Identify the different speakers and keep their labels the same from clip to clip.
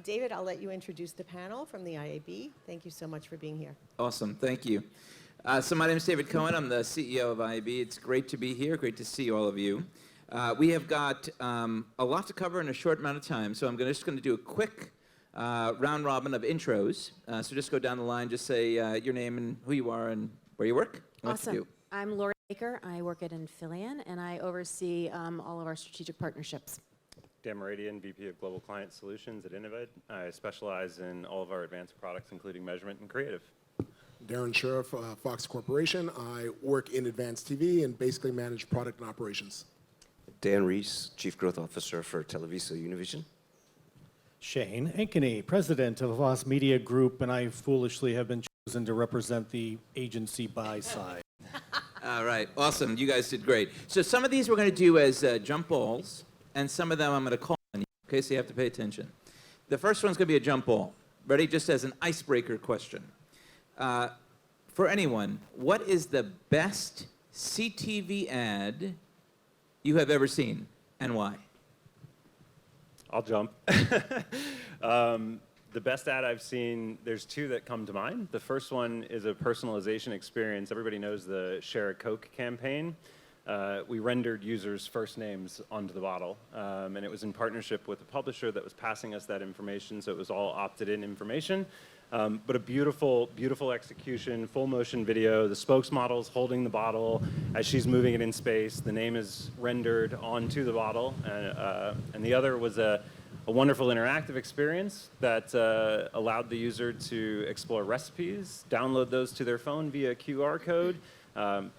Speaker 1: David, I'll let you introduce the panel from the IAB. Thank you so much for being here.
Speaker 2: Awesome, thank you. So my name is David Cohen. I'm the CEO of IAB. It's great to be here. Great to see all of you. We have got a lot to cover in a short amount of time, so I'm just going to do a quick round robin of intros. So just go down the line, just say your name and who you are and where you work.
Speaker 3: Awesome. I'm Lauri Baker. I work at Infillion, and I oversee all of our strategic partnerships.
Speaker 4: Dan Mouradian, VP of Global Client Solutions at Innovid. I specialize in all of our advanced products, including measurement and creative.
Speaker 5: Darren Sherriff, Fox Corporation. I work in advanced TV and basically manage product and operations.
Speaker 6: Dan Riess, Chief Growth Officer for TelevisaUnivision.
Speaker 7: Shane Ankeney, President of Havas Media Group, and I foolishly have been chosen to represent the agency buy side.
Speaker 2: All right, awesome. You guys did great. So some of these we're going to do as jump balls, and some of them I'm going to call on you, okay, so you have to pay attention. The first one's going to be a jump ball. Ready? Just as an icebreaker question. For anyone, what is the best CTV ad you have ever seen, and why?
Speaker 4: I'll jump. The best ad I've seen, there's two that come to mind. The first one is a personalization experience. Everybody knows the Share a Coke campaign. We rendered users' first names onto the bottle, and it was in partnership with a publisher that was passing us that information, so it was all opted-in information. But a beautiful, beautiful execution, full motion video. The spokesmodel's holding the bottle as she's moving it in space. The name is rendered onto the bottle, and the other was a wonderful interactive experience that allowed the user to explore recipes, download those to their phone via QR code.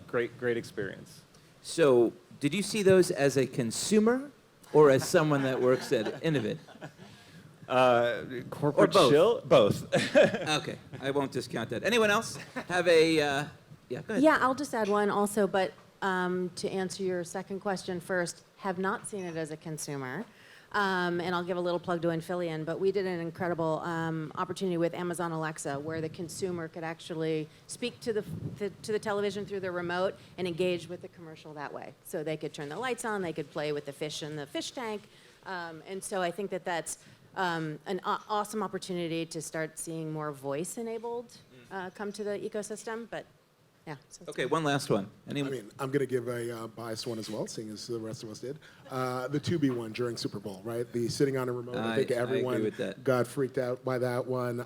Speaker 4: Great experience.
Speaker 2: So did you see those as a consumer or as someone that works at Innovid?
Speaker 4: Corporate
Speaker 2: both?
Speaker 4: chill? Both.
Speaker 2: Okay, I won't discount that. Anyone else have a, yeah, go ahead.
Speaker 3: Yeah, I'll just add one also, but to answer your second question first, have not seen it as a consumer. And I'll give a little plug to Infillion, but we did an incredible opportunity with Amazon Alexa where the consumer could actually speak to the television through the remote and engage with the commercial that way. So they could turn the lights on, they could play with the fish in the fish tank. And so I think that that's an awesome opportunity to start seeing more voice-enabled come to the ecosystem, but yeah. So
Speaker 2: Okay, one last one. Anyone?
Speaker 5: I mean, I'm going to give a biased one as well, seeing as the rest of us did. The Tubi one during Super Bowl, right? The sitting on a remote. I think everyone
Speaker 2: agree with that.
Speaker 5: got freaked out by that one.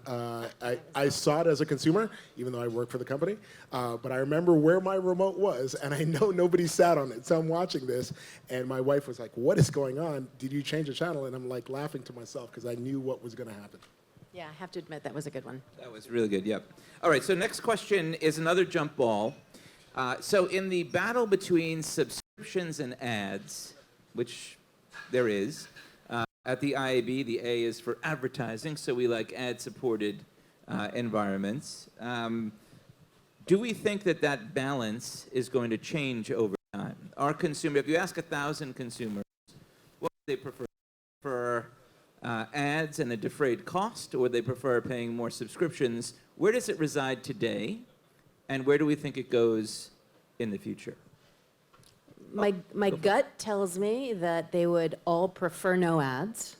Speaker 5: I saw it as a consumer, even though I work for the company. But I remember where my remote was, and I know nobody sat on it. So I'm watching this, and my wife was like, "What is going on? Did you change the channel?" And I'm like laughing to myself because I knew what was going to happen.
Speaker 3: yeah, I have to admit that was a good one.
Speaker 2: That was really good, yep. All right, so next question is another jump ball. So in the battle between subscriptions and ads, which there is, at the IAB, the A is for advertising, so we like ad-supported environments. Do we think that that balance is going to change over time? Our consumer, if you ask 1,000 consumers, what do they prefer? Ads and a defrayed cost, or they prefer paying more subscriptions? Where does it reside today, and where do we think it goes in the future?
Speaker 3: My gut tells me that they would all prefer no ads,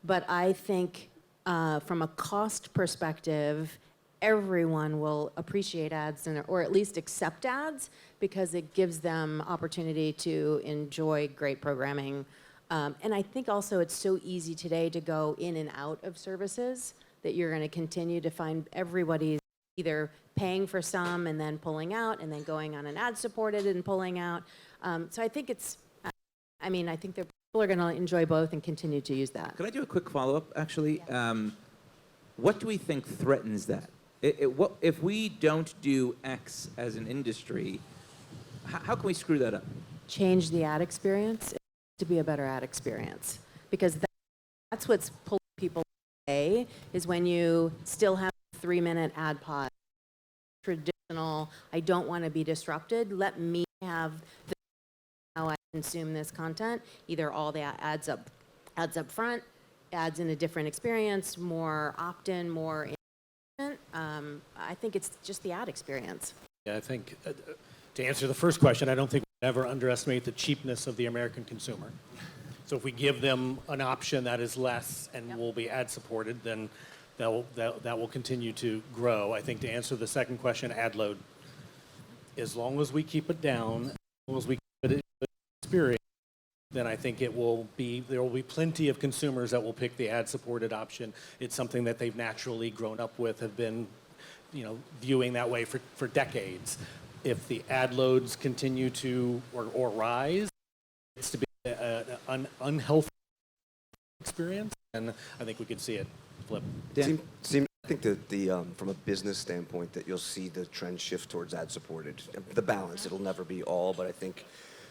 Speaker 3: but I think from a cost perspective, everyone will appreciate ads or at least accept ads because it gives them opportunity to enjoy great programming. And I think also it's so easy today to go in and out of services that you're going to continue to find everybody's either paying for some and then pulling out and then going on an ad-supported and pulling out. So I think I think that people are going to enjoy both and continue to use that.
Speaker 2: Can I do a quick follow-up, actually? Yeah. What do we think threatens that? If we don't do X as an industry, how can we screw that up?
Speaker 3: Change the ad experience to be a better ad experience, because that's what's pulling people away, is when you still have a 3-minute ad pod. Traditional, I don't want to be disrupted. Let me have how I consume this content. Either all the ads up front, ads in a different experience, more opt-in, more engagement. I think it's just the ad experience.
Speaker 7: Yeah, I think to answer the first question, I don't think we ever underestimate the cheapness of the American consumer. So if we give them an option that is less and will be ad-supported, then that will continue to grow. I think to answer the second question, ad load, as long as we keep it down, as long as we keep it experience, then I think there will be plenty of consumers that will pick the ad-supported option. It's something that they've naturally grown up with, have been, viewing that way for decades. If the ad loads continue to or rise, it's to be an unhealthy experience, and I think we could see it flip.
Speaker 2: Dan?
Speaker 6: I think that from a business standpoint that you'll see the trend shift towards ad-supported. The balance, it'll never be all, but I think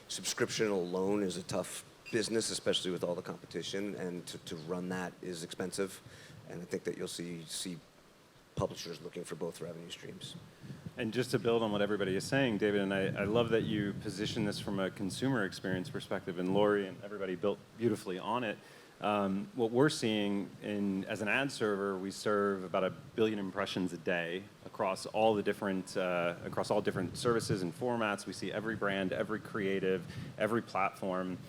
Speaker 6: subscription alone is a tough business, especially with all the competition, and to run that is expensive. And I think that you'll see publishers looking for both revenue streams.
Speaker 4: And just to build on what everybody is saying, David, and I love that you position this from a consumer experience perspective, and Lauri and everybody built beautifully on it. What we're seeing as an ad server, we serve about 1 billion impressions a day across all different services and formats. We see every brand, every creative, every platform.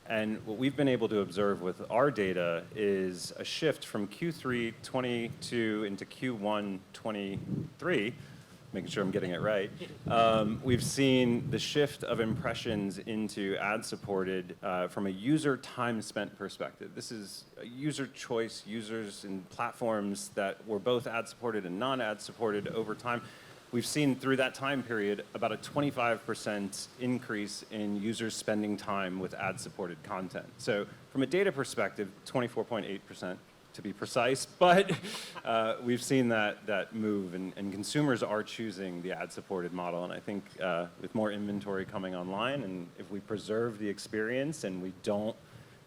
Speaker 4: And what we've been able to observe with our data is a shift from Q3 22 into Q1 23, making sure I'm getting it right. We've seen the shift of impressions into ad-supported from a user time spent perspective. This is a user choice, users and platforms that were both ad-supported and non-ad-supported over time. We've seen through that time period about a 25% increase in users spending time with ad-supported content. So from a data perspective, 24.8%. To be precise, but we've seen that move, and consumers are choosing the ad-supported model. And I think with more inventory coming online, and if we preserve the experience and we don't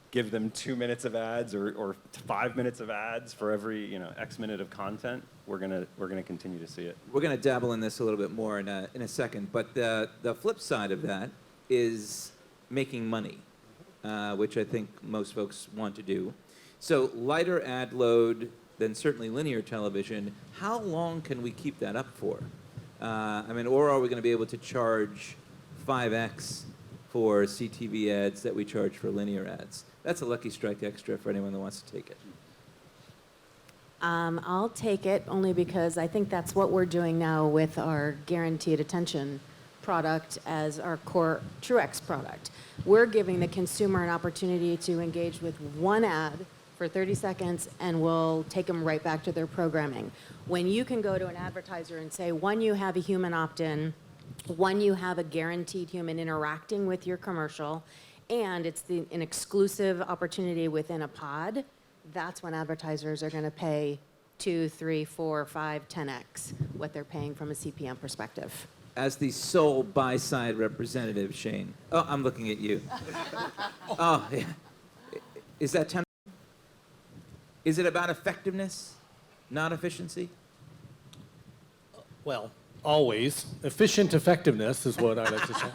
Speaker 4: give them 2 minutes of ads or 5 minutes of ads for every X minute of content, we're gonna continue to see it.
Speaker 2: We're going to dabble in this a little bit more in a second, but the flip side of that is making money, which I think most folks want to do. So lighter ad load than certainly linear television. How long can we keep that up for? Or are we going to be able to charge 5x for CTV ads that we charge for linear ads? That's a lucky strike extra for anyone that wants to take it.
Speaker 3: I'll take it only because I think that's what we're doing now with our guaranteed attention product as our core Truex product. We're giving the consumer an opportunity to engage with one ad for 30 seconds, and we'll take them right back to their programming. When you can go to an advertiser and say, one, you have a human opt-in, one, you have a guaranteed human interacting with your commercial, and it's an exclusive opportunity within a pod, that's when advertisers are going to pay 2, 3, 4, 5, 10x what they're paying from a CPM perspective.
Speaker 2: As the sole buy-side representative, Shane. Oh, I'm looking at you. Oh, yeah. Is that 10? Is it about effectiveness, not efficiency?
Speaker 7: Well, always. Efficient effectiveness is what I like to say.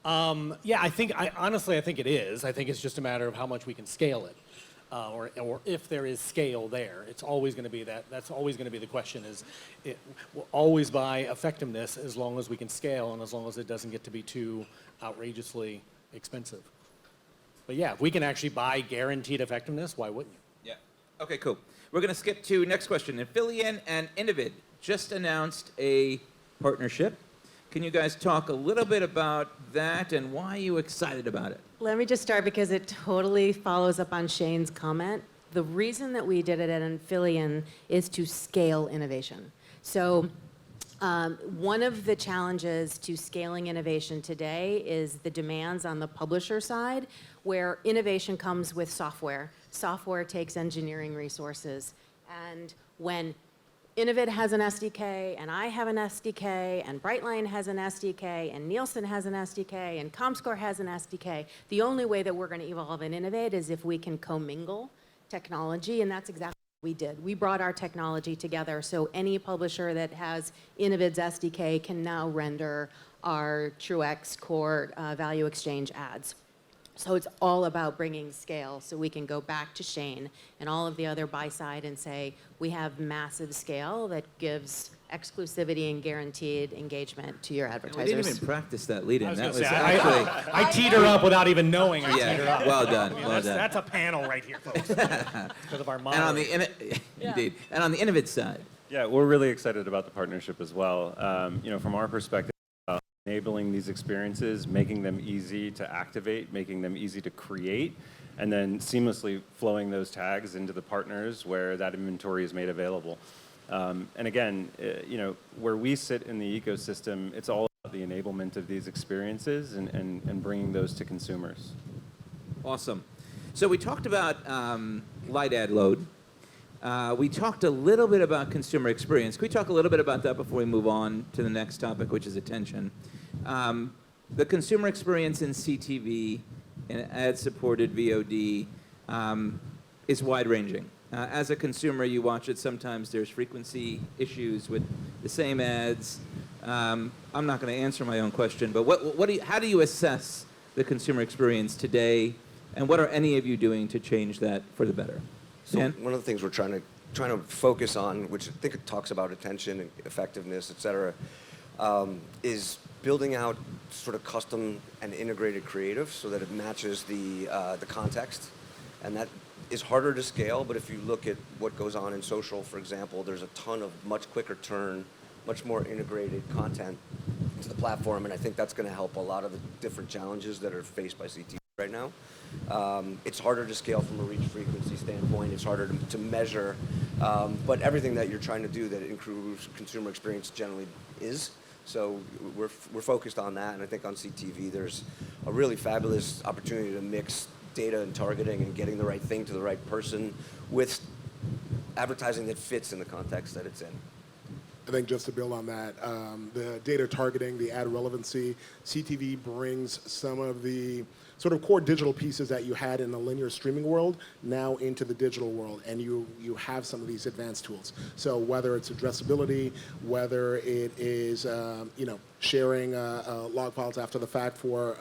Speaker 7: Honestly, I think it is. I think it's just a matter of how much we can scale it. Or if there is scale there. It's always going to be that. That's always going to be the question we'll always buy effectiveness as long as we can scale and as long as it doesn't get to be too outrageously expensive. But yeah, if we can actually buy guaranteed effectiveness, why wouldn't you?
Speaker 2: Yeah. Okay, cool. We're going to skip to next question. Infillion and Innovid just announced a partnership. Can you guys talk a little bit about that and why are you excited about it?
Speaker 3: Let me just start because it totally follows up on Shane's comment. The reason that we did it at Infillion is to scale innovation. So one of the challenges to scaling innovation today is the demands on the publisher side, where innovation comes with software. Software takes engineering resources. And when Innovid has an SDK, and I have an SDK, and Brightline has an SDK, and Nielsen has an SDK, and Comscore has an SDK, the only way that we're going to evolve and innovate is if we can commingle technology, and that's exactly what we did. We brought our technology together, so any publisher that has Innovid's SDK can now render our Truex core value exchange ads. So it's all about bringing scale so we can go back to Shane and all of the other buy side and say, we have massive scale that gives exclusivity and guaranteed engagement to your
Speaker 2: We
Speaker 3: advertisers.
Speaker 2: didn't even practice that lead-in.
Speaker 7: I was
Speaker 2: That
Speaker 7: gonna
Speaker 2: was
Speaker 7: say,
Speaker 2: actually...
Speaker 7: I teed her up without even knowing I teed her
Speaker 2: Yeah,
Speaker 7: up.
Speaker 2: well done, well done.
Speaker 7: That's a panel right here, folks. Because of our
Speaker 2: And on the
Speaker 7: moderator.
Speaker 2: indeed, and on the Innovid side,
Speaker 4: Yeah, we're really excited about the partnership as well. From our perspective, enabling these experiences, making them easy to activate, making them easy to create, and then seamlessly flowing those tags into the partners where that inventory is made available. And again, where we sit in the ecosystem, it's all about the enablement of these experiences and bringing those to consumers.
Speaker 2: awesome. So we talked about light ad load. We talked a little bit about consumer experience. Can we talk a little bit about that before we move on to the next topic, which is attention? The consumer experience in CTV and ad-supported VOD is wide-ranging. As a consumer, you watch it, sometimes there's frequency issues with the same ads. I'm not going to answer my own question, but how do you assess the consumer experience today, and what are any of you doing to change that for the better?
Speaker 6: So
Speaker 2: Dan?
Speaker 6: one of the things we're trying to focus on, which I think it talks about attention and effectiveness, et cetera, is building out sort of custom and integrated creative so that it matches the context. And that is harder to scale, but if you look at what goes on in social, for example, there's a ton of much quicker turn, much more integrated content to the platform, and I think that's going to help a lot of the different challenges that are faced by CTV right now. It's harder to scale from a reach frequency standpoint. It's harder to measure, but everything that you're trying to do that improves consumer experience generally is. So we're focused on that, and I think on CTV there's a really fabulous opportunity to mix data and targeting and getting the right thing to the right person with advertising that fits in the context that it's in.
Speaker 5: I think just to build on that, the data targeting, the ad relevancy, CTV brings some of the sort of core digital pieces that you had in the linear streaming world now into the digital world, and you have some of these advanced tools. So whether it's addressability, whether it is sharing log files after the fact for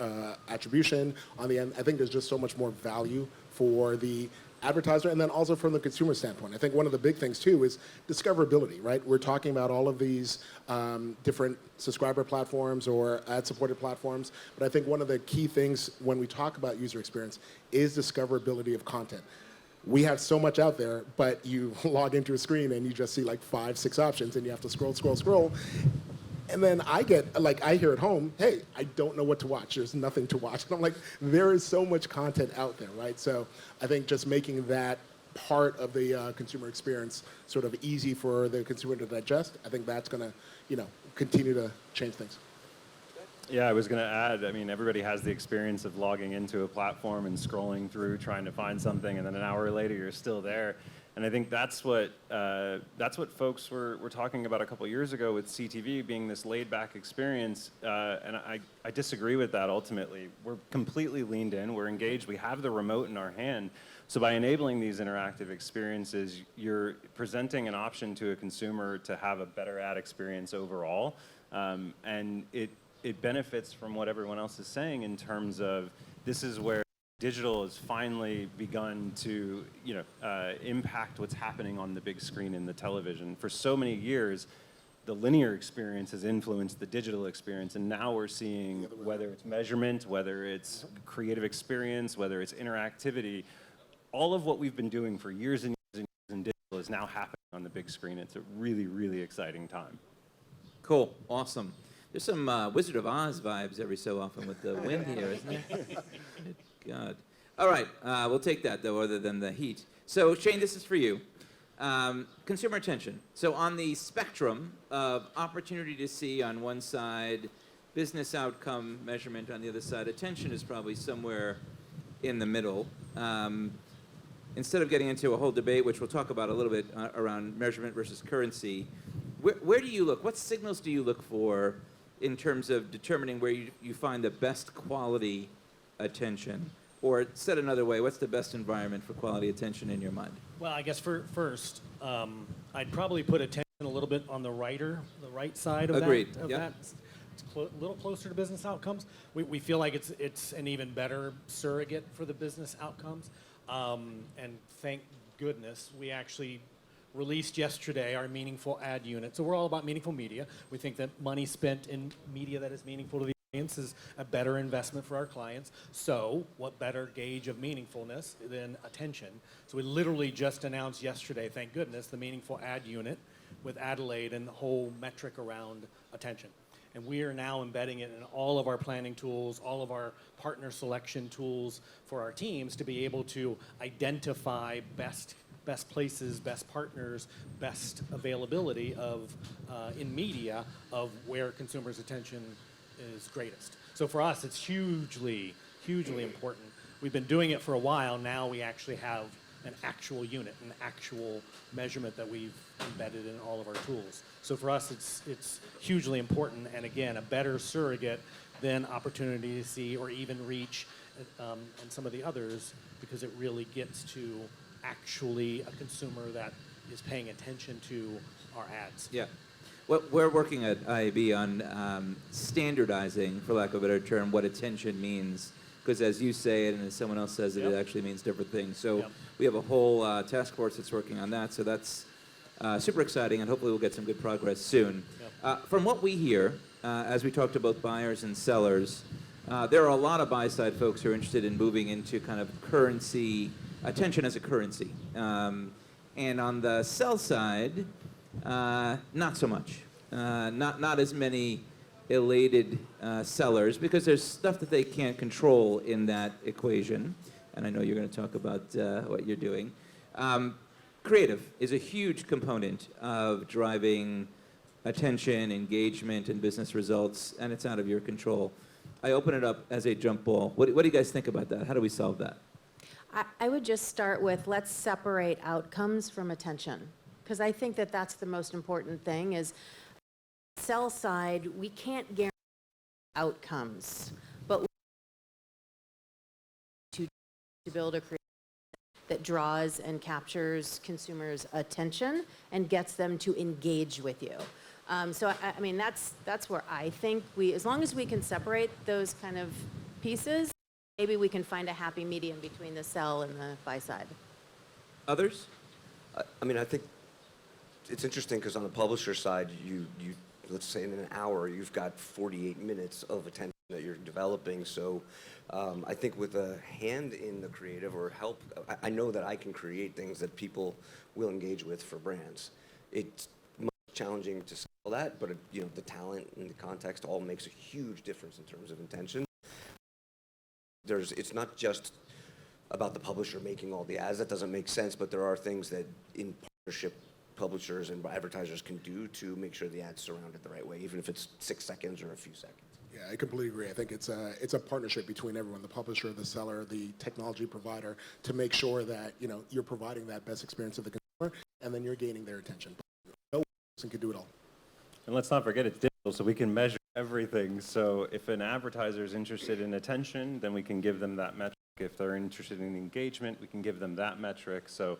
Speaker 5: attribution on the end, I think there's just so much more value for the advertiser, and then also from the consumer standpoint. I think one of the big things too is discoverability, right? We're talking about all of these different subscriber platforms or ad-supported platforms, but I think one of the key things when we talk about user experience is discoverability of content. We have so much out there, but you log into a screen and you just see like 5, 6 options, and you have to scroll. And then I hear at home, hey, I don't know what to watch. There's nothing to watch. And I'm like, there is so much content out there, right? So I think just making that part of the consumer experience sort of easy for the consumer to digest, I think that's going to, continue to change things.
Speaker 4: Yeah, I was going to add, everybody has the experience of logging into a platform and scrolling through, trying to find something, and then an hour later you're still there. And I think that's what folks were talking about a couple of years ago with CTV being this laid-back experience. And I disagree with that ultimately. We're completely leaned in. We're engaged. We have the remote in our hand. So by enabling these interactive experiences, you're presenting an option to a consumer to have a better ad experience overall. And it benefits from what everyone else is saying in terms of this is where digital has finally begun to, impact what's happening on the big screen in the television. For so many years, the linear experience has influenced the digital experience, and now we're seeing whether it's measurement, whether it's creative experience, whether it's interactivity, all of what we've been doing for years and years and years in digital is now happening on the big screen. It's a really, really exciting time.
Speaker 2: Cool, awesome. There's some Wizard of Oz vibes every so often with the wind here, isn't there? Good God. All right, we'll take that, though, other than the heat. So, Shane, this is for you. Consumer attention. So on the spectrum of opportunity to see on one side, business outcome measurement on the other side, attention is probably somewhere in the middle. Instead of getting into a whole debate, which we'll talk about a little bit around measurement versus currency, where do you look? What signals do you look for in terms of determining where you find the best quality attention? Or said another way, what's the best environment for quality attention in your mind?
Speaker 7: Well, I guess first, I'd probably put attention a little bit on the right side of
Speaker 2: Agreed.
Speaker 7: that.
Speaker 2: Yep.
Speaker 7: it's a little closer to business outcomes. We feel like it's an even better surrogate for the business outcomes. And thank goodness we actually released yesterday our meaningful ad unit. So we're all about meaningful media. We think that money spent in media that is meaningful to the audience is a better investment for our clients. So what better gauge of meaningfulness than attention? So we literally just announced yesterday, thank goodness, the meaningful ad unit with Adelaide and the whole metric around attention. And we are now embedding it in all of our planning tools, all of our partner selection tools for our teams to be able to identify best places, best partners, best availability of in media of where consumers' attention is greatest. So for us, it's hugely, hugely important. We've been doing it for a while. Now we actually have an actual unit, an actual measurement that we've embedded in all of our tools. So for us, it's hugely important, and again, a better surrogate than Opportunity to See or even Reach and some of the others, because it really gets to actually a consumer that is paying attention to our ads.
Speaker 2: Yeah. Well, we're working at IAB on standardizing, for lack of a better term, what attention means. Because as you say it and as someone else says it, it actually means different things. So we have a whole task force that's working on that. So that's super exciting, and hopefully we'll get some good progress soon. From what we hear, as we talk to both buyers and sellers, there are a lot of buy-side folks who are interested in moving into kind of currency, attention as a currency. And on the sell side, not so much. Not as many elated sellers, because there's stuff that they can't control in that equation. And I know you're going to talk about what you're doing. Creative is a huge component of driving attention, engagement, and business results, and it's out of your control. I open it up as a jump ball. What do you guys think about that? How do we solve that?
Speaker 3: I would just start with, let's separate outcomes from attention, because I think that that's the most important thing. Is sell side, we can't guarantee outcomes, but to build a creative that draws and captures consumers' attention and gets them to engage with you. So I mean, that's where I think as long as we can separate those kind of pieces, maybe we can find a happy medium between the sell and the buy side.
Speaker 2: Others?
Speaker 6: I mean, I think it's interesting because on the publisher side, you let's say in an hour, you've got 48 minutes of attention that you're developing. So I think with a hand in the creative or help, I know that I can create things that people will engage with for brands. It's much challenging to sell that, but the talent and the context all makes a huge difference in terms of intention. It's not just about the publisher making all the ads. That doesn't make sense, but there are things that in partnership publishers and advertisers can do to make sure the ad's surrounded the right way, even if it's 6 seconds or a few seconds.
Speaker 5: Yeah, I completely agree. I think it's a partnership between everyone, the publisher, the seller, the technology provider, to make sure that you're providing that best experience to the consumer, and then you're gaining their attention. No person can do it all.
Speaker 4: And let's not forget it's digital, so we can measure everything. So if an advertiser is interested in attention, then we can give them that metric. If they're interested in engagement, we can give them that metric. So,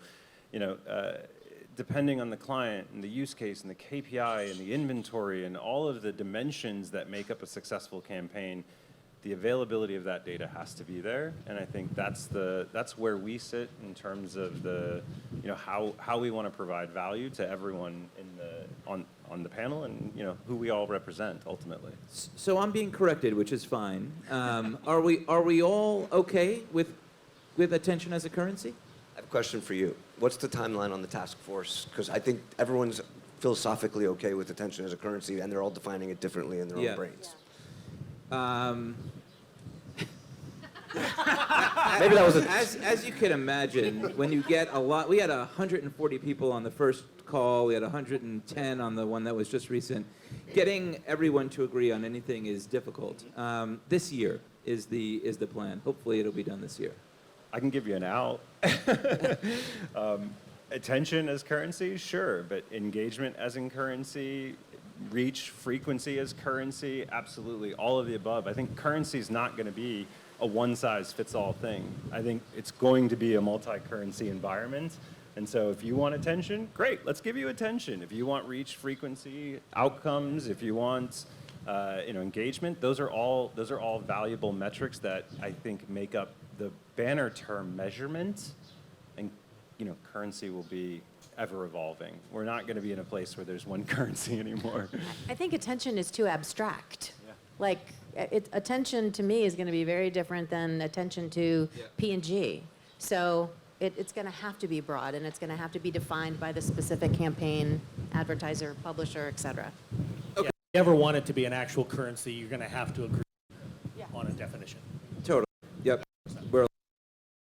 Speaker 4: depending on the client and the use case and the KPI and the inventory and all of the dimensions that make up a successful campaign, the availability of that data has to be there. And I think that's where we sit in terms of the, how we want to provide value to everyone on the panel and who we all represent ultimately.
Speaker 2: So I'm being corrected, which is fine. Are we all okay with attention as a currency?
Speaker 6: I have a question for you. What's the timeline on the task force? Because I think everyone's philosophically okay with attention as a currency, and they're all defining it differently in their own brains. Maybe that was
Speaker 2: as you can imagine, when you get a lot, we had 140 people on the first call, we had 110 on the one that was just recent. Getting everyone to agree on anything is difficult. This year is the plan. Hopefully it'll be done this year.
Speaker 4: I can give you an out. Attention as currency, sure, but engagement as in currency, reach, frequency as currency, absolutely, all of the above. I think currency is not going to be a one-size-fits-all thing. I think it's going to be a multi-currency environment. And so if you want attention, great, let's give you attention. If you want reach, frequency, outcomes, if you want engagement. Those are all valuable metrics that I think make up the banner term measurement, and currency will be ever evolving. We're not going to be in a place where there's one currency anymore.
Speaker 3: I think attention is too abstract. Yeah. Like, attention to me is going to be very different than attention to P&G. So it's going to have to be broad, and it's going to have to be defined by the specific campaign, advertiser, publisher, et cetera.
Speaker 7: Yeah, if you ever want it to be an actual currency, you're going to have to agree on a definition.
Speaker 2: Totally. Yep.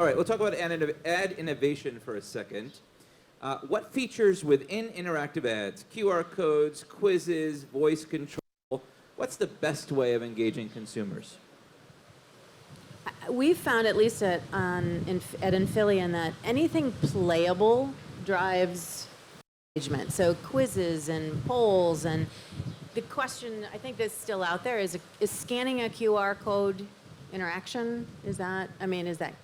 Speaker 2: All right, we'll talk about ad innovation for a second. What features within interactive ads, QR codes, quizzes, voice control, what's the best way of engaging consumers?
Speaker 3: We've found, at least at Infillion, that anything playable drives engagement. So quizzes and polls, and the question I think that's still out there is scanning a QR code interaction? Is that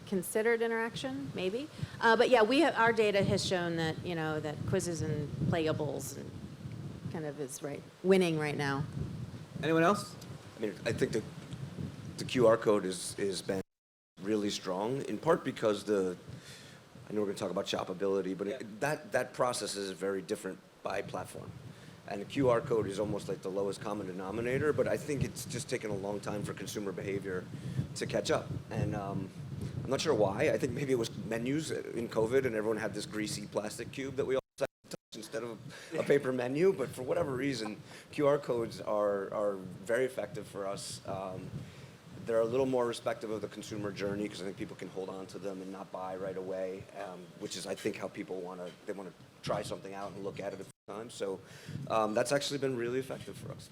Speaker 3: considered interaction? Maybe. But yeah, our data has shown that that quizzes and playables and kind of is winning right now.
Speaker 2: Anyone else?
Speaker 6: I think the QR code is been really strong, in part because I know we're going to talk about shoppability, but that process is very different by platform. And the QR code is almost like the lowest common denominator, but I think it's just taken a long time for consumer behavior to catch up. And I'm not sure why. I think maybe it was menus in COVID, and everyone had this greasy plastic cube that we all had to touch instead of a paper menu. But for whatever reason, QR codes are very effective for us. They're a little more respective of the consumer journey, because I think people can hold on to them and not buy right away, which is, I think, how people want to try something out and look at it a few times. So that's actually been really effective for us.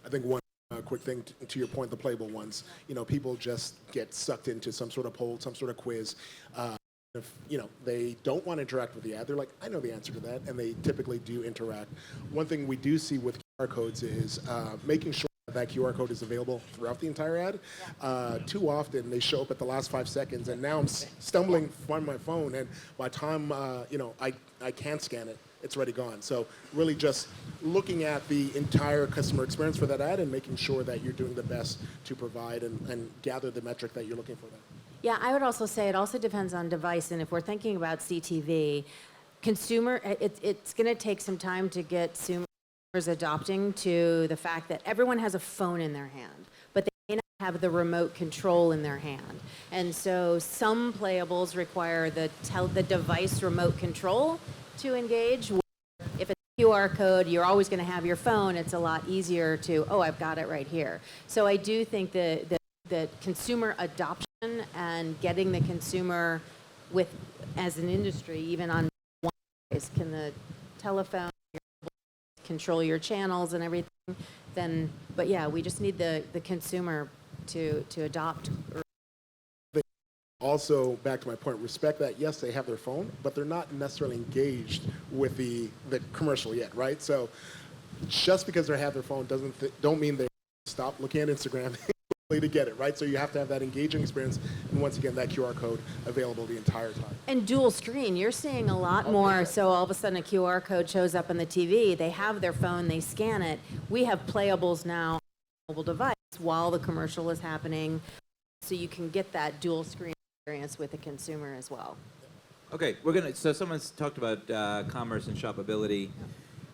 Speaker 5: I think one quick thing to your point, the playable ones, people just get sucked into some sort of poll, some sort of quiz. If they don't want to interact with the ad, they're like, I know the answer to that, and they typically do interact. One thing we do see with QR codes is making sure that QR code is available throughout the entire ad. Too often they show up at the last 5 seconds, and now I'm stumbling on my phone, and by the time I can't scan it, it's already gone. So really just looking at the entire customer experience for that ad and making sure that you're doing the best to provide and gather the metric that you're looking for.
Speaker 3: Yeah, I would also say it also depends on device, and if we're thinking about CTV, it's going to take some time to get consumers adopting to the fact that everyone has a phone in their hand, but they may not have the remote control in their hand. And so some playables require the device remote control to engage. If it's a QR code, you're always going to have your phone. It's a lot easier to, I've got it right here. So I do think that the consumer adoption and getting the consumer as an industry, even on one device, can the telephone control your channels and everything, but yeah, we just need the consumer to adopt.
Speaker 5: Also, back to my point, respect that, yes, they have their phone, but they're not necessarily engaged with the commercial yet, right? So just because they have their phone don't mean they stop looking at Instagram to get it, right? So you have to have that engaging experience, and once again, that QR code available the entire time.
Speaker 3: And dual screen, you're seeing a lot more. So all of a sudden a QR code shows up on the TV, they have their phone, they scan it. We have playables now on a mobile device while the commercial is happening, so you can get that dual screen experience with the consumer as well.
Speaker 2: Okay, so someone's talked about commerce and shoppability.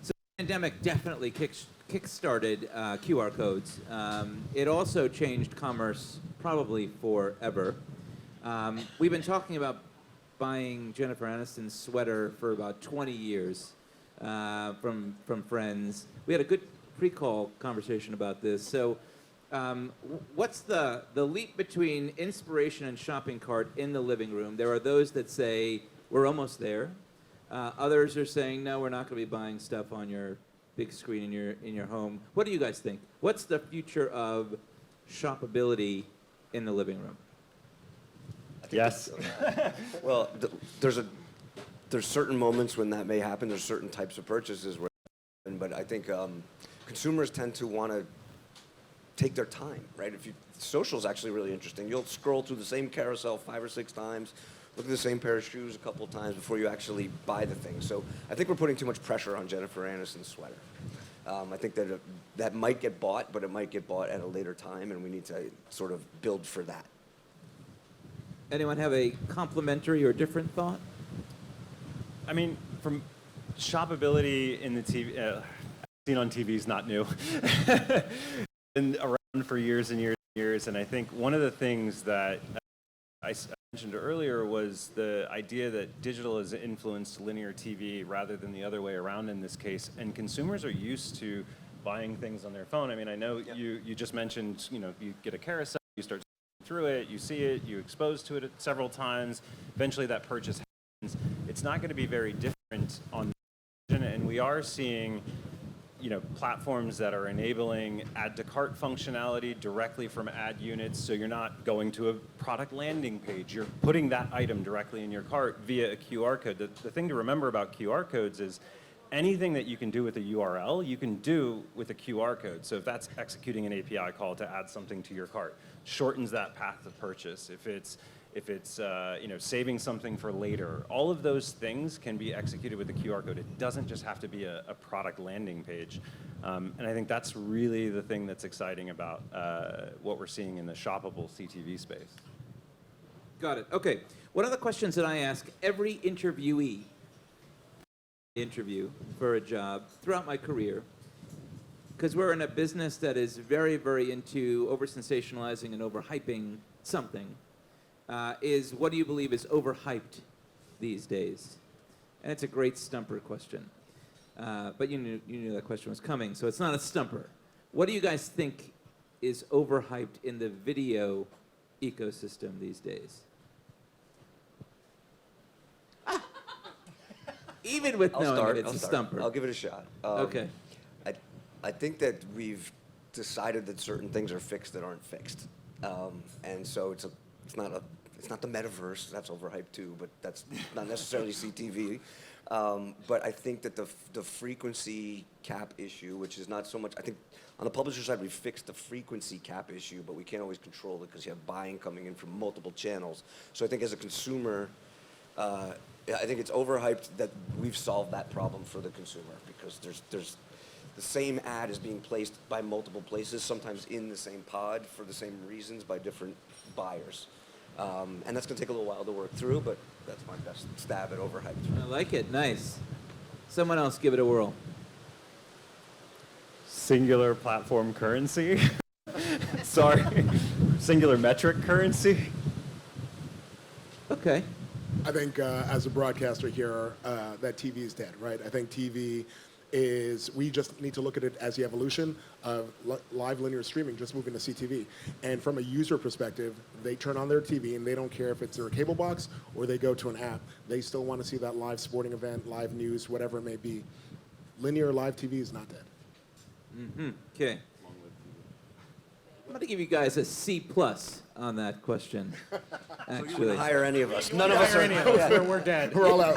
Speaker 2: So the pandemic definitely kick-started QR codes. It also changed commerce probably forever. We've been talking about buying Jennifer Aniston's sweater for about 20 years from friends. We had a good pre-call conversation about this. So what's the leap between inspiration and shopping cart in the living room? There are those that say, we're almost there. Others are saying, no, we're not going to be buying stuff on your big screen in your home. What do you guys think? What's the future of shoppability in the living room?
Speaker 4: Yes.
Speaker 6: Well, there's certain moments when that may happen. There's certain types of purchases where, but I think consumers tend to want to take their time, right? Social is actually really interesting. You'll scroll through the same carousel 5 or 6 times, look at the same pair of shoes a couple of times before you actually buy the thing. So I think we're putting too much pressure on Jennifer Aniston's sweater. I think that that might get bought, but it might get bought at a later time, and we need to sort of build for that.
Speaker 2: Anyone have a complementary or different thought?
Speaker 4: I mean, from shoppability in the TV, seen on TV is not new. Been around for years and years and years, and I think one of the things that I mentioned earlier was the idea that digital has influenced linear TV rather than the other way around in this case, and consumers are used to buying things on their phone. I mean, I know you just mentioned, you get a carousel, you start through it, you see it, you expose to it several times, eventually that purchase happens. It's not going to be very different on television, and we are seeing platforms that are enabling add to cart functionality directly from ad units, so you're not going to a product landing page. You're putting that item directly in your cart via a QR code. The thing to remember about QR codes is anything that you can do with a URL, you can do with a QR code. So if that's executing an API call to add something to your cart, shortens that path of purchase. If it's saving something for later, all of those things can be executed with a QR code. It doesn't just have to be a product landing page. And I think that's really the thing that's exciting about what we're seeing in the shoppable CTV space.
Speaker 2: Got it. Okay. One of the questions that I ask every interviewee for a job throughout my career, because we're in a business that is very, very into over-sensationalizing and over-hyping something, is what do you believe is overhyped these days? And it's a great stumper question. But you knew that question was coming, so it's not a stumper. What do you guys think is overhyped in the video ecosystem these days? Even with knowing that it's a stumper.
Speaker 6: I'll give it a shot.
Speaker 2: Okay.
Speaker 6: I think that we've decided that certain things are fixed that aren't fixed, and so it's not the metaverse. That's overhyped too, but that's not necessarily CTV. But I think that the frequency cap issue, which is not so much, I think on the publisher side we fixed the frequency cap issue, but we can't always control it because you have buying coming in from multiple channels. So I think as a consumer, I think it's overhyped that we've solved that problem for the consumer, because there's the same ad is being placed by multiple places, sometimes in the same pod for the same reasons by different buyers. And that's going to take a little while to work through, but that's my best stab at overhyped.
Speaker 2: I like it. Nice. Someone else give it a whirl.
Speaker 4: Singular platform currency. Sorry. Singular metric currency.
Speaker 2: Okay.
Speaker 5: I think as a broadcaster here, that TV is dead, right? I think TV we just need to look at it as the evolution of live linear streaming, just moving to CTV. And from a user perspective, they turn on their TV and they don't care if it's their cable box or they go to an app. They still want to see that live sporting event, live news, whatever it may be. Linear live TV is not dead.
Speaker 2: Mm-hmm. Okay. I'm going to give you guys a C+ on that question, actually.
Speaker 6: You wouldn't hire any of us. None of us are.
Speaker 7: We're dead.
Speaker 5: We're all out.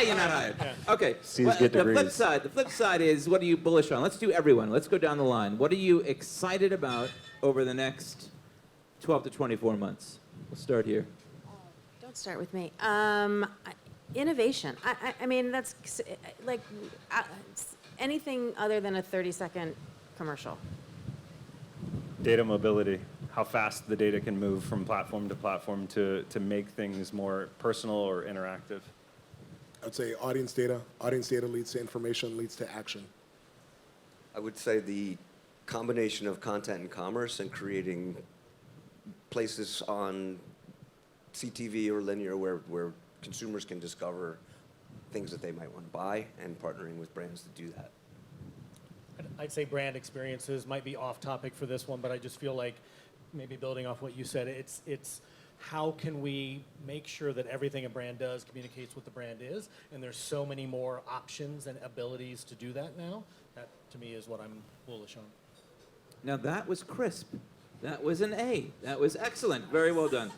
Speaker 2: You're not hired. Okay.
Speaker 4: C's
Speaker 2: Well,
Speaker 4: get
Speaker 2: the
Speaker 4: degrees.
Speaker 2: flip side is, what are you bullish on? Let's do everyone. Let's go down the line. What are you excited about over the next 12 to 24 months? We'll start here.
Speaker 3: Don't start with me. Innovation. I mean, that's like anything other than a 30-second commercial.
Speaker 4: Data mobility, how fast the data can move from platform to platform to make things more personal or interactive.
Speaker 5: I'd say audience data. Audience data leads to information, leads to action.
Speaker 6: I would say the combination of content and commerce and creating places on CTV or linear where consumers can discover things that they might want to buy, and partnering with brands to do that.
Speaker 7: I'd say brand experiences might be off topic for this one, but I just feel like, maybe building off what you said, it's how can we make sure that everything a brand does communicates what the brand is, and there's so many more options and abilities to do that now. That, to me, is what I'm bullish on.
Speaker 2: Now, that was crisp. That was an A. That was excellent. Very well done.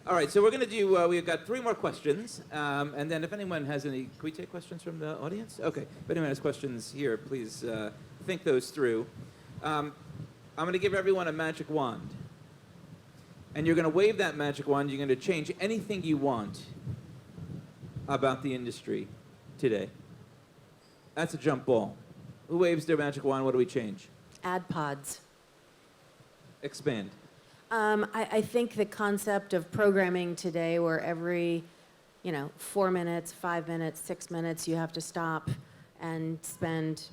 Speaker 2: All right, so we're going to do, we've got 3 more questions. And then if anyone has any, can we take questions from the audience? Okay, if anyone has questions here, please think those through. I'm going to give everyone a magic wand. And you're going to wave that magic wand. You're going to change anything you want about the industry today. That's a jump ball. Who waves their magic wand? What do we change?
Speaker 3: Ad pods.
Speaker 2: Expand.
Speaker 3: I think the concept of programming today where every, 4 minutes, 5 minutes, 6 minutes, you have to stop and spend,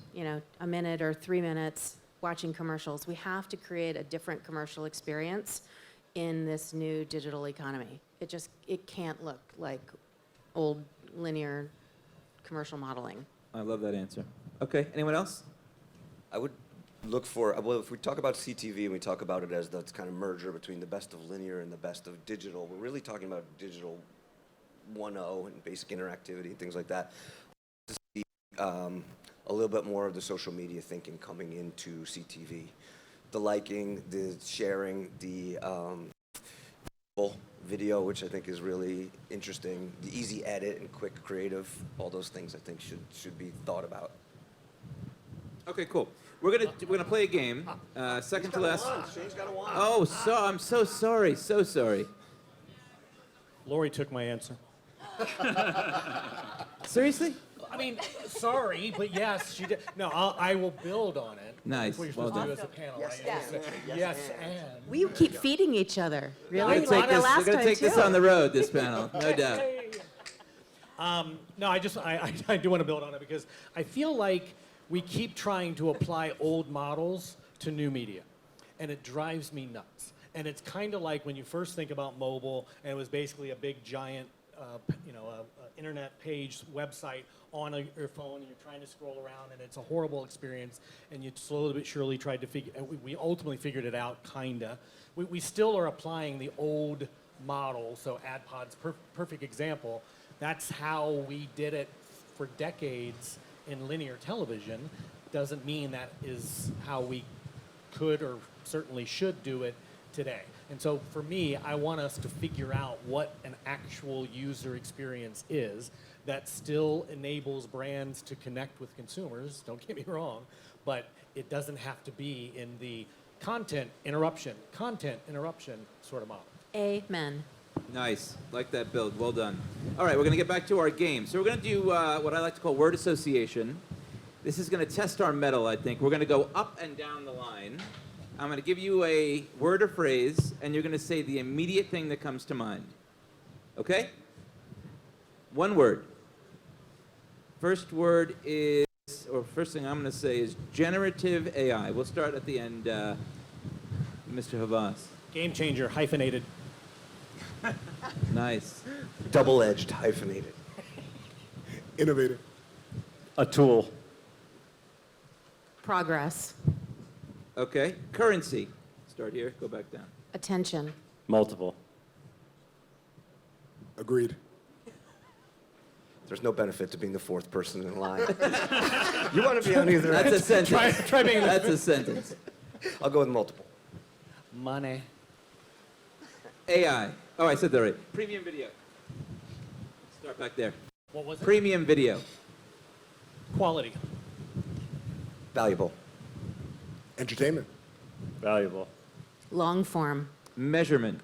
Speaker 3: a minute or 3 minutes watching commercials. We have to create a different commercial experience in this new digital economy. It can't look like old linear commercial modeling.
Speaker 2: I love that answer. Okay, anyone else?
Speaker 6: I would look for, well, if we talk about CTV and we talk about it as the kind of merger between the best of linear and the best of digital, we're really talking about digital 1.0 and basic interactivity and things like that. To see a little bit more of the social media thinking coming into CTV. The liking, the sharing, the video, which I think is really interesting, the easy edit and quick creative, all those things I think should be thought about.
Speaker 2: Okay, cool. We're gonna play a game. Second to last.
Speaker 6: Shane's got a wand.
Speaker 2: Oh, I'm so sorry. So sorry.
Speaker 7: Lauri took my answer.
Speaker 2: Seriously?
Speaker 7: I mean, sorry, but yes, she did. No, I will build on it.
Speaker 2: Nice.
Speaker 7: That's what you're
Speaker 2: Well
Speaker 7: supposed to do
Speaker 2: done.
Speaker 7: as a panel.
Speaker 6: Yes,
Speaker 7: right?
Speaker 6: and.
Speaker 7: Yes, and.
Speaker 3: We keep feeding each other. Really?
Speaker 2: We're gonna
Speaker 3: Last time,
Speaker 2: take this
Speaker 3: too.
Speaker 2: on the road. This panel, no doubt.
Speaker 7: No, I do want to build on it because I feel like we keep trying to apply old models to new media, and it drives me nuts. And it's kind of like when you first think about mobile, and it was basically a big giant, internet page website on your phone, and you're trying to scroll around, and it's a horrible experience. And you slowly but surely tried to figure. We ultimately figured it out, kinda. We still are applying the old model. So AdPod's perfect example. That's how we did it for decades in linear television. Doesn't mean that is how we could or certainly should do it today. And so for me, I want us to figure out what an actual user experience is that still enables brands to connect with consumers, don't get me wrong, but it doesn't have to be in the content interruption sort of model.
Speaker 3: Amen.
Speaker 2: Nice. Like that build. Well done. All right, we're going to get back to our game. So we're going to do what I like to call word association. This is going to test our mettle, I think. We're going to go up and down the line. I'm going to give you a word or phrase, and you're going to say the immediate thing that comes to mind. Okay? One word. First word is, or first thing I'm going to say is generative AI. We'll start at the end, Mr. Havas.
Speaker 7: Game changer, hyphenated.
Speaker 2: Nice.
Speaker 6: Double-edged, hyphenated.
Speaker 5: Innovative.
Speaker 4: A tool.
Speaker 3: Progress.
Speaker 2: Okay. Currency. Start here, go back down.
Speaker 3: Attention.
Speaker 4: Multiple.
Speaker 5: Agreed.
Speaker 6: There's no benefit to being the fourth person in line. You want to be on either
Speaker 2: That's
Speaker 6: end.
Speaker 2: a sentence.
Speaker 7: Try being
Speaker 2: That's a sentence.
Speaker 6: I'll go with multiple.
Speaker 7: Money.
Speaker 2: AI. Oh, I said that right. Premium video. Start back there.
Speaker 7: What was it?
Speaker 2: Premium video.
Speaker 7: Quality.
Speaker 6: Valuable.
Speaker 5: Entertainment.
Speaker 4: Valuable.
Speaker 3: Long form.
Speaker 2: Measurement.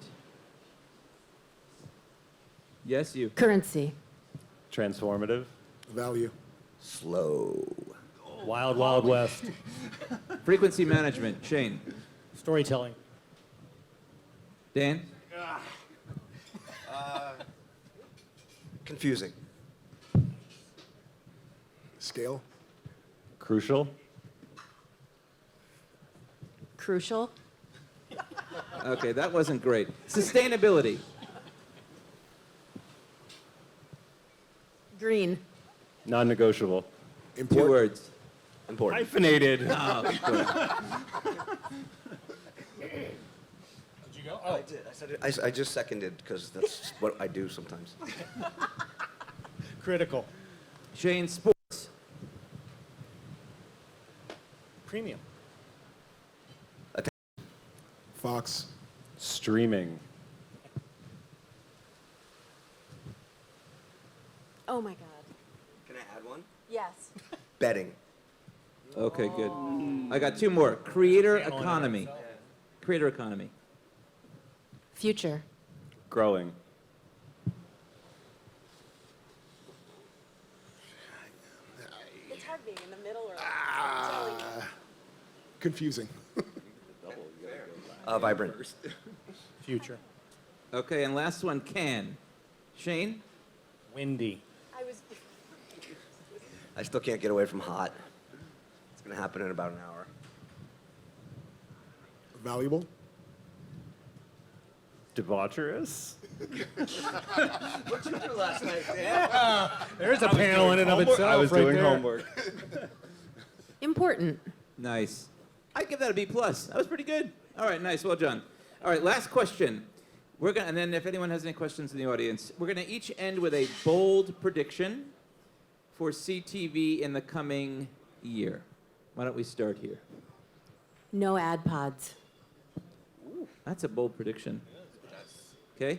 Speaker 2: Yes, you.
Speaker 3: Currency.
Speaker 4: Transformative.
Speaker 5: Value.
Speaker 6: Slow.
Speaker 7: Wild, Wild West.
Speaker 2: Frequency management. Shane.
Speaker 7: Storytelling.
Speaker 2: Dan?
Speaker 6: Confusing.
Speaker 5: Scale.
Speaker 4: Crucial.
Speaker 3: Crucial.
Speaker 2: Okay, that wasn't great. Sustainability.
Speaker 3: Green.
Speaker 4: Non-negotiable.
Speaker 2: 2
Speaker 5: Important.
Speaker 2: words.
Speaker 6: Important.
Speaker 4: Hyphenated.
Speaker 2: Oh, good.
Speaker 7: Did you go?
Speaker 6: I did. I said it. I just seconded because that's what I do sometimes.
Speaker 7: Critical.
Speaker 2: Shane, sports.
Speaker 7: Premium.
Speaker 5: Fox.
Speaker 4: Streaming.
Speaker 3: Oh my God.
Speaker 6: Can I add one?
Speaker 3: Yes.
Speaker 6: Betting.
Speaker 2: Okay, good. I got 2 more. Creator
Speaker 7: Channel
Speaker 2: economy.
Speaker 7: itself.
Speaker 2: Creator economy.
Speaker 3: Future.
Speaker 4: Growing.
Speaker 3: It's hard being in the middle or
Speaker 5: confusing.
Speaker 6: Vibrant.
Speaker 7: Future.
Speaker 2: Okay, and last one, can. Shane?
Speaker 7: Windy.
Speaker 6: I still can't get away from hot. It's going to happen in about an hour.
Speaker 5: Valuable.
Speaker 4: Debaucherous.
Speaker 6: What'd you do last night,
Speaker 7: There's a panel in and of itself.
Speaker 4: I was
Speaker 7: right
Speaker 4: doing
Speaker 7: there.
Speaker 4: homework.
Speaker 3: Important.
Speaker 2: Nice. I'd give that a B+. That was pretty good. All right, nice. Well done. All right, last question. And then if anyone has any questions in the audience, we're going to each end with a bold prediction for CTV in the coming year. Why don't we start here?
Speaker 3: No ad pods.
Speaker 2: That's a bold prediction. Okay?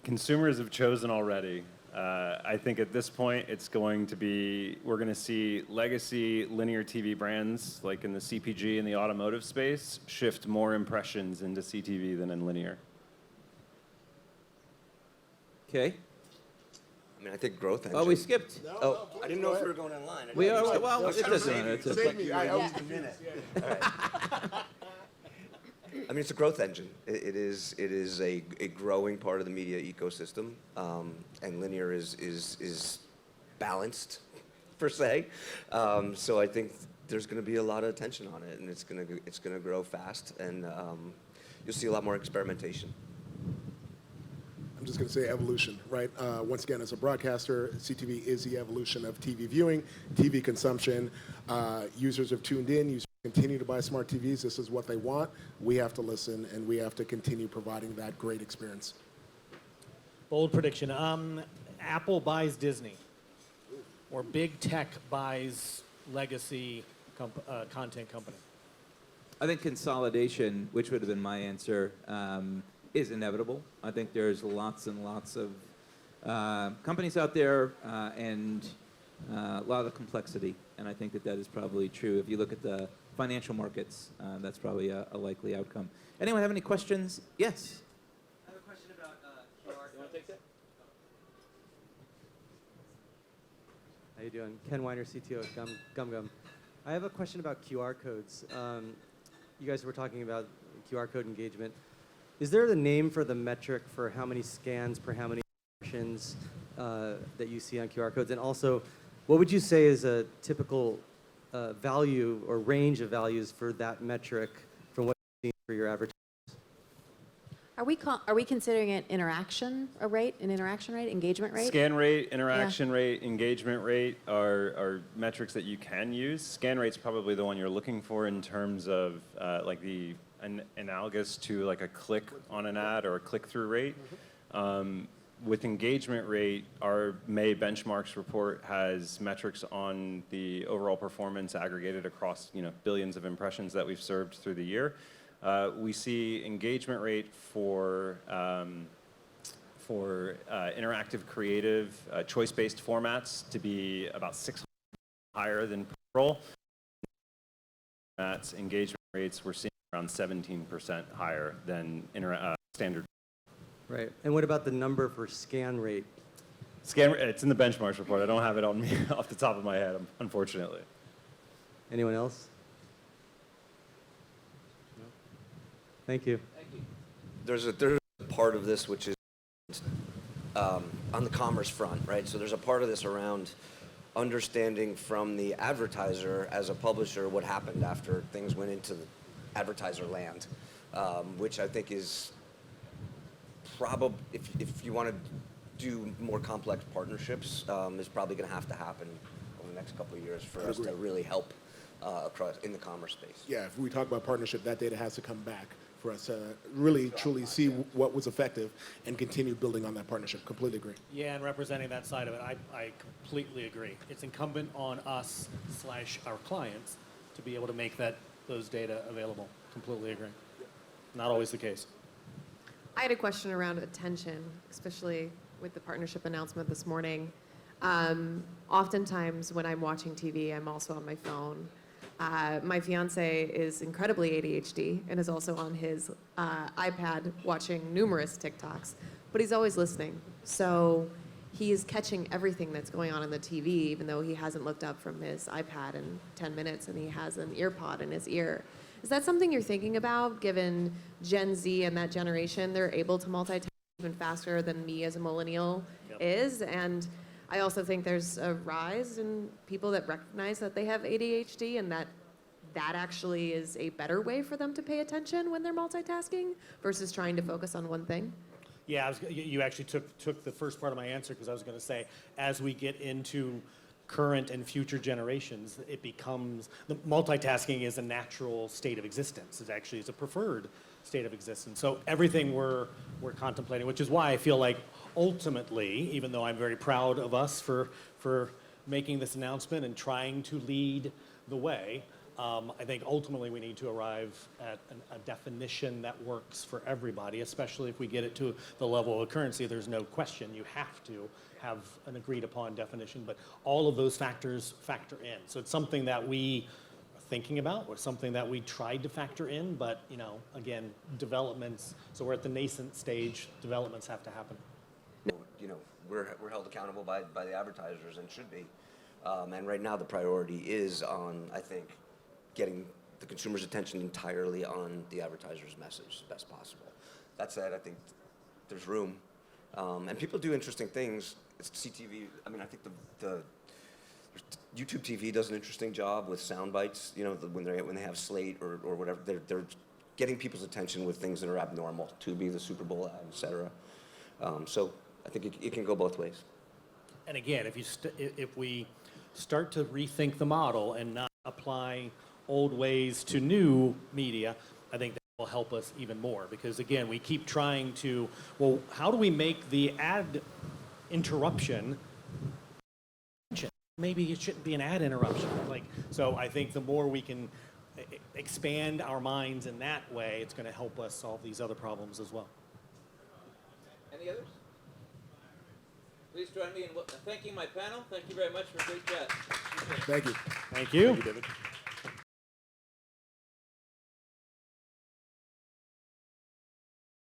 Speaker 4: Consumers have chosen already. I think at this point, it's going to be, we're going to see legacy linear TV brands, like in the CPG and the automotive space, shift more impressions into CTV than in linear.
Speaker 2: Okay.
Speaker 6: I mean, I think growth engine.
Speaker 2: Oh, we skipped.
Speaker 6: Oh, I didn't know if we were going in line.
Speaker 2: We are, well, it doesn't matter. It's a-
Speaker 5: Save me. I was
Speaker 6: I mean, it's a growth engine. It is a growing part of the media ecosystem, and linear is balanced, per se. So I think there's going to be a lot of attention on it, and it's going to grow fast, and you'll see a lot more experimentation.
Speaker 5: I'm just going to say evolution, right? Once again, as a broadcaster, CTV is the evolution of TV viewing, TV consumption. Users have tuned in. Users continue to buy smart TVs. This is what they want. We have to listen, and we have to continue providing that great experience.
Speaker 7: Bold prediction. Apple buys Disney, or big tech buys legacy content company.
Speaker 2: I think consolidation, which would have been my answer, is inevitable. I think there's lots and lots of companies out there and a lot of complexity, and I think that is probably true. If you look at the financial markets, that's probably a likely outcome. Anyone have any questions? Yes?
Speaker 8: I have a question about QR codes. You want to take that? How you doing? Ken Weiner, CTO at Gum. I have a question about QR codes. You guys were talking about QR code engagement. Is there a name for the metric for how many scans per how many impressions that you see on QR codes? And also, what would you say is a typical value or range of values for that metric from what you've seen for your advertising?
Speaker 3: Are we considering it interaction rate, engagement rate?
Speaker 4: Scan rate, interaction rate, engagement rate are metrics that you can use. Scan rate's probably the one you're looking for in terms of like the analogous to like a click on an ad or a click-through rate. With engagement rate, our May benchmarks report has metrics on the overall performance aggregated across billions of impressions that we've served through the year. We see engagement rate for interactive, creative, choice-based formats to be about 600 higher than pro. That's engagement rates we're seeing around 17% higher than standard.
Speaker 8: Right. And what about the number for scan rate?
Speaker 4: It's in the benchmarks report. I don't have it on me off the top of my head, unfortunately.
Speaker 8: Anyone else? No? Thank you.
Speaker 6: There's a part of this which is on the commerce front, right? So there's a part of this around understanding from the advertiser as a publisher what happened after things went into the advertiser land, which I think is probably, if you want to do more complex partnerships, is probably going to happen over the next couple of years for us to really help across in the commerce space.
Speaker 5: Yeah, if we talk about partnership, that data has to come back for us to really, truly see what was effective and continue building on that partnership. Completely agree.
Speaker 7: Yeah, and representing that side of it, I completely agree. It's incumbent on us / our clients to be able to make those data available. Completely agree. Not always the case.
Speaker 9: I had a question around attention, especially with the partnership announcement this morning. Oftentimes when I'm watching TV, I'm also on my phone. My fiance is incredibly ADHD and is also on his iPad watching numerous TikToks, but he's always listening. So he's catching everything that's going on the TV, even though he hasn't looked up from his iPad in 10 minutes and he has an ear pod in his ear. Is that something you're thinking about, given Gen Z and that generation, they're able to multitask even faster than me as a millennial is? And I also think there's a rise in people that recognize that they have ADHD and that actually is a better way for them to pay attention when they're multitasking versus trying to focus on one thing.
Speaker 7: Yeah, you actually took the first part of my answer, because I was going to say, as we get into current and future generations, it becomes, the multitasking is a natural state of existence. It's a preferred state of existence. So everything we're contemplating, which is why I feel like ultimately, even though I'm very proud of us for making this announcement and trying to lead the way, I think ultimately we need to arrive at a definition that works for everybody, especially if we get it to the level of currency. There's no question you have to have an agreed upon definition, but all of those factors factor in. So it's something that we are thinking about, or something that we tried to factor in, but again, developments, so we're at the nascent stage, developments have to happen.
Speaker 6: We're held accountable by the advertisers, and should be. And right now the priority is on, I think, getting the consumer's attention entirely on the advertiser's message as best possible. That said, I think there's room. And people do interesting things. It's CTV, I think the YouTube TV does an interesting job with sound bites, when they have Slate or whatever. They're getting people's attention with things that are abnormal. Tubi, the Super Bowl ad, et cetera. So I think it can go both ways.
Speaker 7: And again, if we start to rethink the model and not apply old ways to new media, I think that will help us even more. Because again, we keep trying to, well, how do we make the ad interruption? Maybe it shouldn't be an ad interruption. So I think the more we can expand our minds in that way, it's going to help us solve these other problems as well.
Speaker 2: Any others? Please join me in thanking my panel. Thank you very much for a great chat.
Speaker 5: Thank you.
Speaker 7: Thank you.
Speaker 5: Thank you, David.